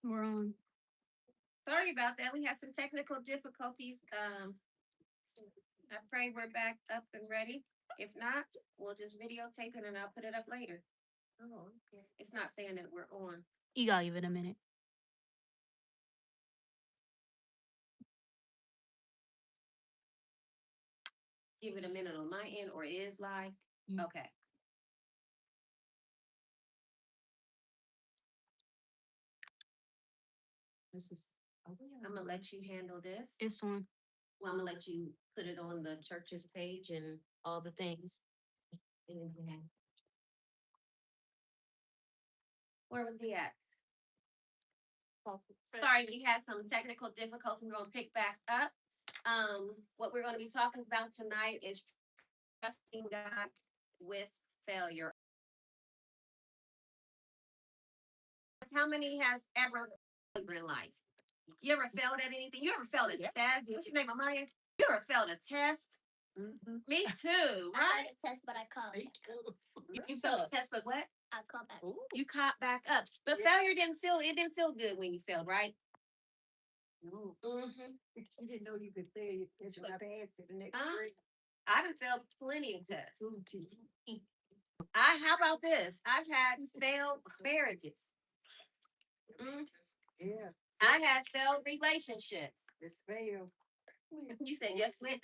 We're on. Sorry about that. We had some technical difficulties. I pray we're back up and ready. If not, we'll just videotape it and I'll put it up later. Oh, okay. It's not saying that we're on. You gotta give it a minute. Give it a minute on my end, or it is live. Okay. This is. I'm gonna let you handle this. It's on. Well, I'm gonna let you put it on the church's page and all the things. Where was he at? Sorry, we had some technical difficulties. We're gonna pick back up. What we're gonna be talking about tonight is trusting God with failure. How many has ever failed in life? You ever failed at anything? You ever failed a test? What's your name, Amaya? You ever failed a test? Mm-hmm. Me too, I right? had a test, but I caught Me back. too. You failed a test, but what? I caught back. Ooh. You caught back up. But Yeah. failure didn't feel good when you failed, right? No. Mm-hmm. You didn't know you could fail your test and pass it the next grade. I've failed plenty of tests. School teacher. How about this? I've had failed marriages. Yeah. I had failed relationships. It's failed. You said yes, ma'am.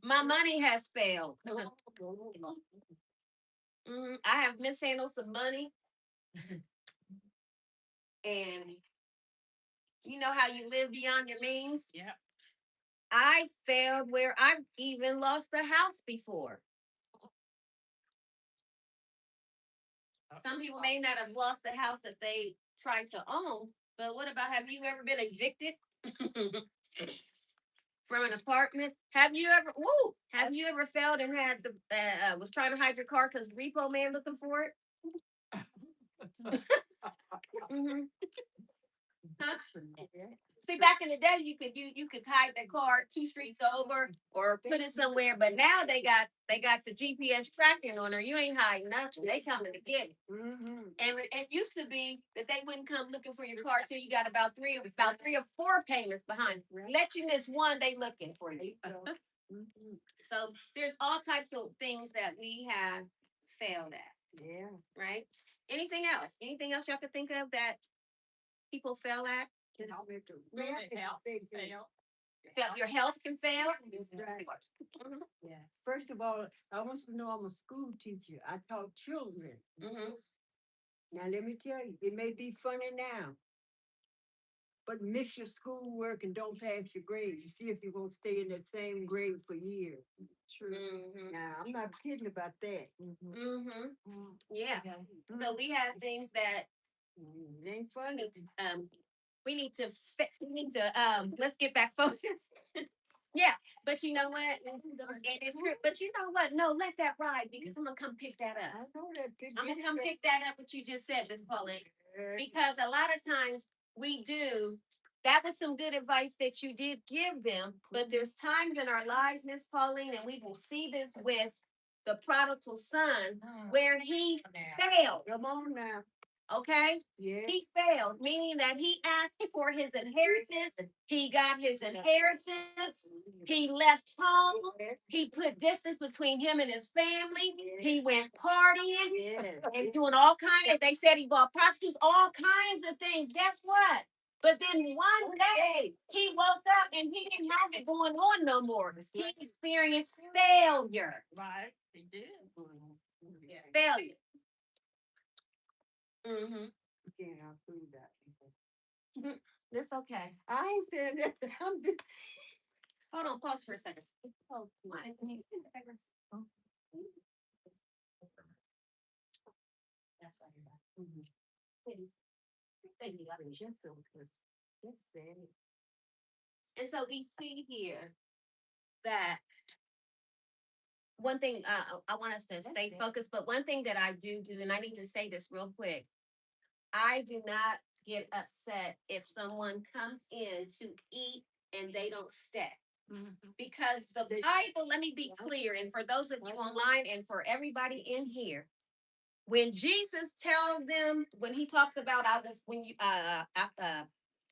My money has failed. I have mishandled some money. And you know how you live beyond your means? Yeah. I failed where I've even lost a house before. Some people may not have lost the house that they tried to own, but what about, have you ever been evicted from an apartment? Have you ever failed and had the was trying to hide your car because repo man looking for it? Mhm. Huh? See, back in the day, you could hide that car 2 streets over or put it somewhere, but now they got the GPS tracking on her. You ain't hiding nothing. They coming to get it. Mm-hmm. And it used to be that they wouldn't come looking for your car till you got about three or four payments behind. Let you miss one, they looking for you. So there's all types of things that we have failed at. Yeah. Right? Anything else? Anything else y'all could think of that people fail at? Your health can fail. That's right. Mhm. Yes. First of all, I want you to know I'm a school teacher. I taught children. Mhm. Now let me tell you, it may be funny now, but miss your schoolwork and don't pass your grade. You see if you're gonna stay in that same grade for years. True. Mhm. Now I'm not kidding about that. Mhm. Yeah. So we have things that It ain't funny. we need to let's get back focused. Yeah, but you know what? It's true. But you know what? No, let that ride because I'm gonna come pick that I up. know that. I'm gonna come pick that up what you just said, Miss Pauline. Because a lot of times we do. That was some good advice that you did give them, but there's times in our lives, Miss Pauline, and we will see this with the prodigal son where he failed. Come on now. Okay? Yeah. He failed, meaning that he asked for his inheritance. He got his inheritance. He left home. He put distance between him and his family. He went partying Yes. and doing all kinds of, they said he bought prostitutes, all kinds of things. Guess what? But then one day he woke up and he didn't have it going on no more. He experienced failure. Right. He did. Failure. Mm-hmm. You can't prove that. It's okay. I ain't saying that. I'm just. Hold on, pause for a second. Oh, my. That's why you're back. Please. Thank you. Just so because just said it. And so we see here that one thing I want us to stay focused, but one thing that I do, and I need to say this real quick. I do not get upset if someone comes in to eat and they don't stay. Because the Bible, let me be clear, and for those of you online and for everybody in here, When Jesus tells them, when he talks about I was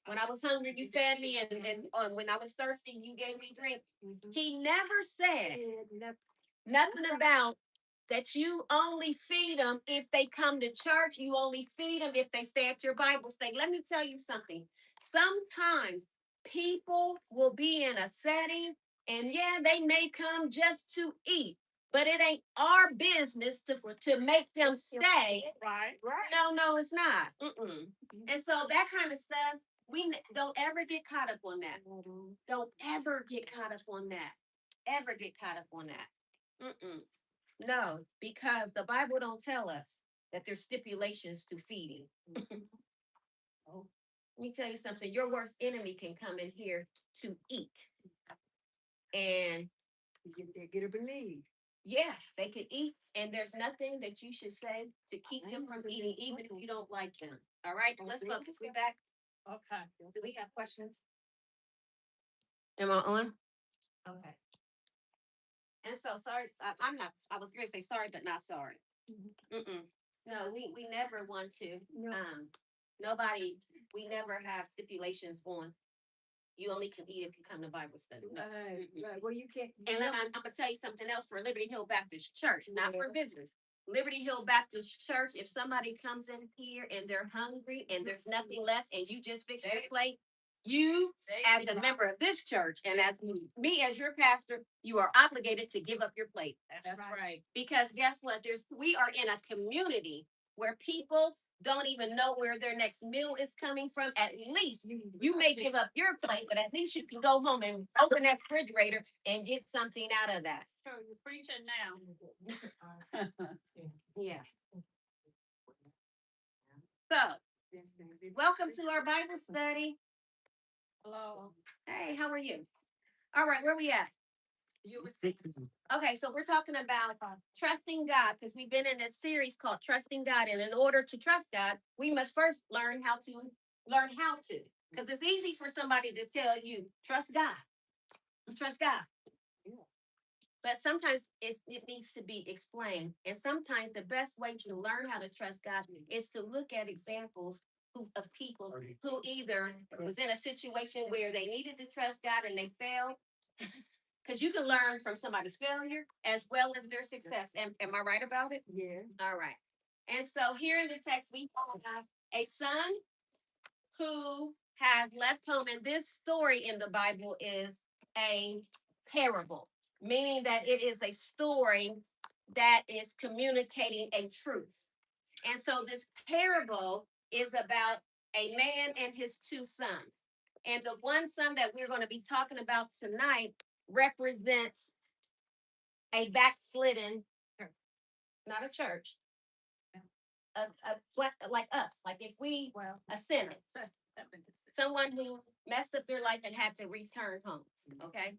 when I was hungry, you fed me, and when I was thirsty, you gave me drink. He never said nothing about that you only feed them if they come to church. You only feed them if they stay at your Bible study. Let me tell you something. Sometimes people will be in a setting, and yeah, they may come just to eat, but it ain't our business to make them stay. Right. No, it's not. Mm-mm. And so that kind of stuff, don't ever get caught up on that. Don't ever get caught up on that. Ever get caught up on that. Mm-mm. No, because the Bible don't tell us that there's stipulations to feeding. Oh, Let me tell you something. Your worst enemy can come in here to eat. And they get up and leave. yeah, they could eat, and there's nothing that you should say to keep them from eating, even if you don't like them. All right, let's focus. We back. Okay. Do we have questions? Am I on? Okay. And so sorry, I'm not. I was going to say sorry, but not sorry. Mm-mm. No, we never want to. No. Nobody. We never have stipulations on. You only can eat if you come to Bible study. No. Right. Well, you can't. And I'm gonna tell you something else for Liberty Hill Baptist Church, not for visitors. Liberty Hill Baptist Church, if somebody comes in here and they're hungry and there's nothing left and you just fix your plate, you as a member of this church and as me as your pastor, you are obligated to give up your plate. That's right. Because guess what? We are in a community where people don't even know where their next meal is coming from. At least you may give up your plate, but at least you can go home and open that refrigerator and get something out of that. So you're preaching now. Yeah. So, welcome to our Bible study. Hello. Hey, how are you? All right, where we at? Okay, so we're talking about trusting God because we've been in this series called Trusting God. And in order to trust God, we must first learn how to. Because it's easy for somebody to tell you, trust God. Trust God. But sometimes it needs to be explained. And sometimes the best way to learn how to trust God is to look at examples of people who either was in a situation where they needed to trust God and they failed. Because you can learn from somebody's failure as well as their success. Am I right about it? Yeah. All right. And so here in the text, we have a son who has left home. And this story in the Bible is a parable, meaning that it is a story that is communicating a truth. And so this parable is about a man and his two sons. And the one son that we're going to be talking about tonight represents a backslidden, not a church, like us, like if we a sinner, someone who messed up their life and had to return home. Okay.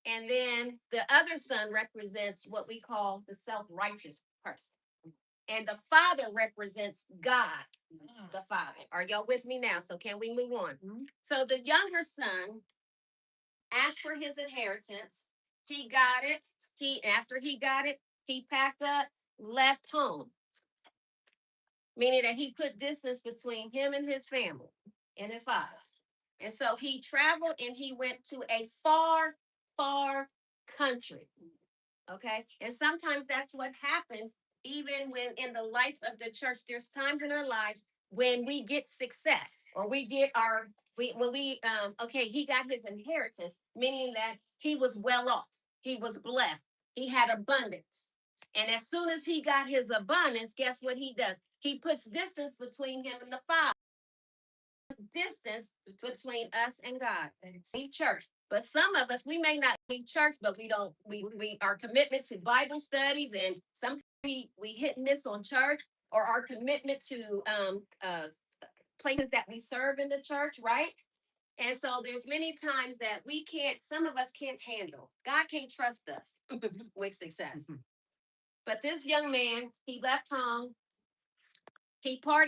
And then the other son represents what we call the self-righteous person. And the father represents God, the father. Are y'all with me now? So can we move on? So the younger son asked for his inheritance. He got it. After he got it, he packed up, left home. Meaning that he put distance between him and his family and his father. And so he traveled and he went to a far, far country. Okay. And sometimes that's what happens, even when in the life of the church, there's times in our lives when we get success or we get he got his inheritance, meaning that he was well off. He was blessed. He had abundance. And as soon as he got his abundance, guess what he does? He puts distance between him and the Father. Distance between us and God. See church. But some of us, we may not leave church, but our commitment to Bible studies, and sometimes we hit and miss on church, or our commitment to places that we serve in the church, right? And so there's many times that some of us can't handle. God can't trust us with success. But this young man, he left home, he partied.